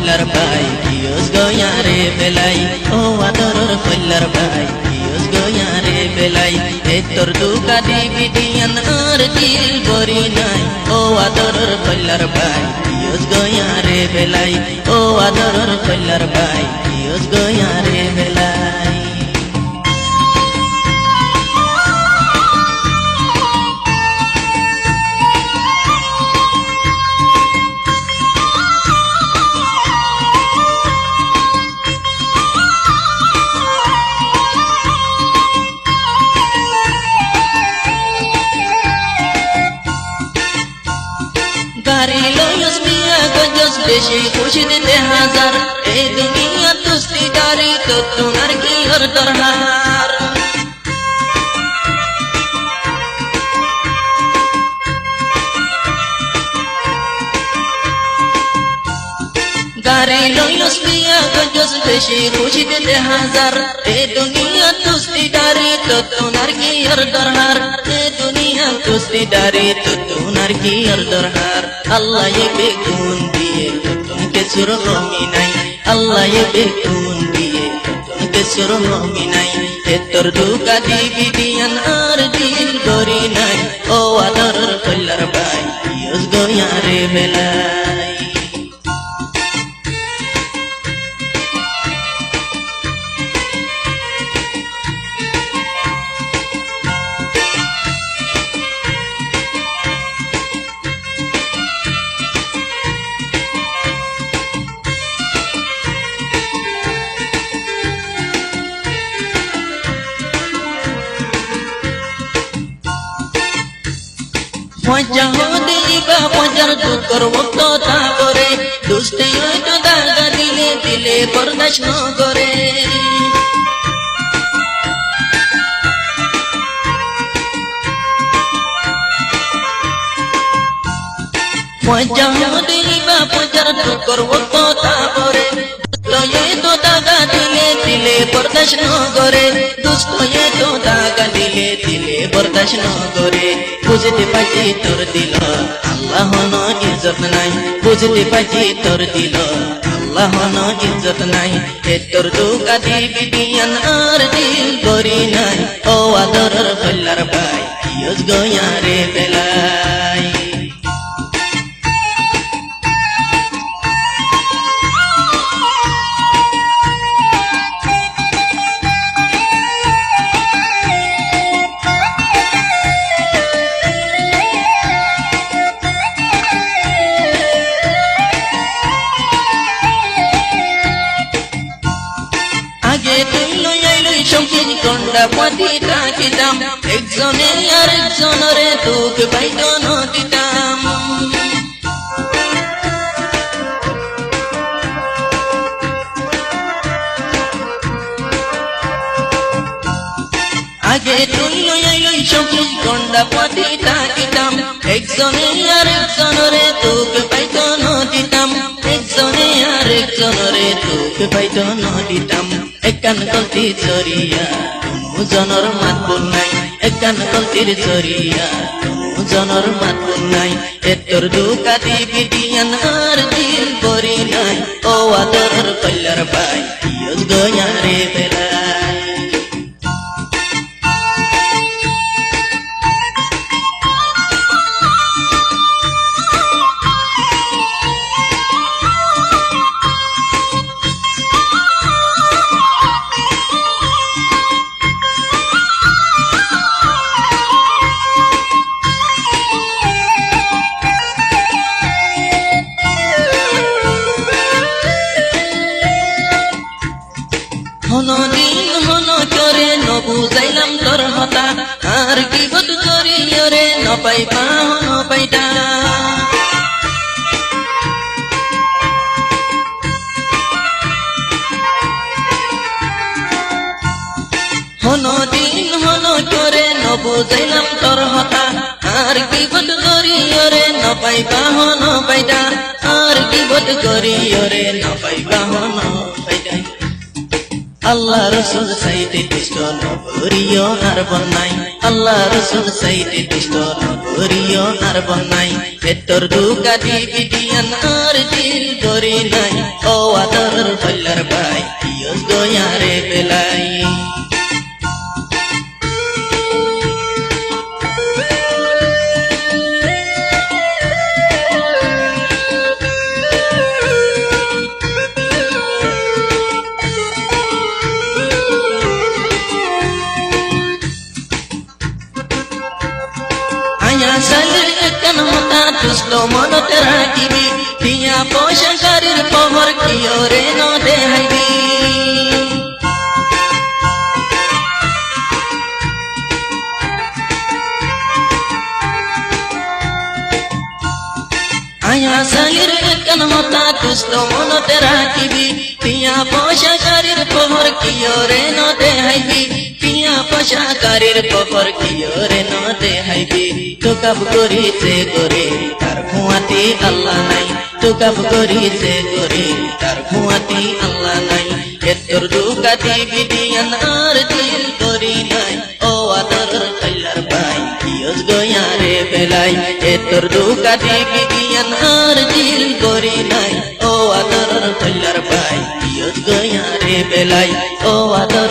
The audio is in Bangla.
কল্লার ভাই কিয়স গয়ারে বেলাই ও আদরর কল্লার ভাই কিয়স গয়ারে বেলাই এ তোর দুকা দিবি দিয়ান আর দিল বরি নাই ও আদরর কল্লার ভাই কিয়স গয়ারে বেলাই ও আদরর কল্লার ভাই কিয়স গয়ারে বেলাই গাড়ি লয়স বিয়া গজস বেশি খুশি দিতে হাজার এই দুনিয়া দুস্তি গাড়ি তো তোমার কি হর দরহার গাড়ি লয়স বিয়া গজস বেশি খুশি দিতে হাজার এই দুনিয়া দুস্তি গাড়ি তো তোমার কি হর দরহার এই দুনিয়া দুস্তি গাড়ি তো তোমার কি হর দরহার আল্লাহ ये बेगुन दिए तुमके सुरमी नहीं अल्लाह ये बेगुन दिए तुमके सुरमी नहीं ए तोर दुका दीबी दियान आर दिल गोरी नहीं ओ आदर कल्लार भाई यस गोयारे बेलाई পয়সা দিবা পয়সার দুঃখর ভক্ত তাপরে দুষ্টি হয়তো দাগা দিলে দিলে বরদাস ন করে পয়সা দিবা পয়সার দুঃখর ভক্ত তাপরে তো দাগা দিলে দিলে বরদাস ন করে দুষ্ট তো দাগা দিলে দিলে বরদাস ন করে বুঝতে পারছি তোর দিল আল্লাহ ন ইজ্জত নাই বুঝতে পারছি তোর দিল আল্লাহ ন ইজ্জত নাই এ তোর দুকা দিবি দিয়ান আর দিল করি নাই ও আদরর কল্লার ভাই ইয়স গয়ারে বেলাই কন্ডা পাতি ডাকিতাম একজনে আর একজনরে দুঃখ পাইতো দিতাম আগে তুই লই সখী কন্ডা পাতি ডাকিতাম একজনে আর একজনরে দুঃখ পাইতো দিতাম একজনে আর একজনরে দুঃখ পাইতো দিতাম একান গলতি জরিয়া জনর মাত নাই একান গলতির জরিয়া জনর মাত নাই এ তোর দুকা দিবি দিয়ান আর দিল করি নাই ও আদর কল্লার ভাই ইয়স গয়ারে বেলাই বুঝাইলাম তোর হতা আর কি বদ করি রে ন পাইবা ন পাইতা হনো দিন হনো করে ন বুঝাইলাম তোর হতা আর কি বদ করি রে ন পাইবা ন পাইতা আর কি বদ করি রে ন পাইবা ন পাইতা আল্লাহ রসুল সাইতে দুষ্ট নগরীয় আর বন্যাই আল্লাহ রসুল সাইতে দুষ্ট নগরীয় আর বন্যাই এতর দুকা দিবি দিয়ান আর দিল করি নাই ও আদর হইলার ভাই ইয়স গয়ারে বেলাই সালের একখান মতা দুষ্ট মনতে রাখিবি টিয়া পয়সা গাড়ির পহর কিয়রে ন দেহাইবি আয়া সালের একখান মতা দুষ্ট মনতে রাখিবি টিয়া পয়সা গাড়ির পহর কিয়রে ন দেহাইবি টিয়া পয়সা গাড়ির পহর কিয়রে ন দেহাইবি তোকাব করিছে করে তার ভুয়াতি আল্লাহ নাই তোকাব করিছে করে তার ভুয়াতি আল্লাহ নাই এতর দুকাতি বিদিয়ান আর দিল করি নাই ও আদর কইলার ভাই ইয়স গয়ারে বেলাই এতর দুকাতি বিদিয়ান আর দিল করি নাই ও আদর কইলার ভাই ইয়স গয়ারে বেলাই ও আদর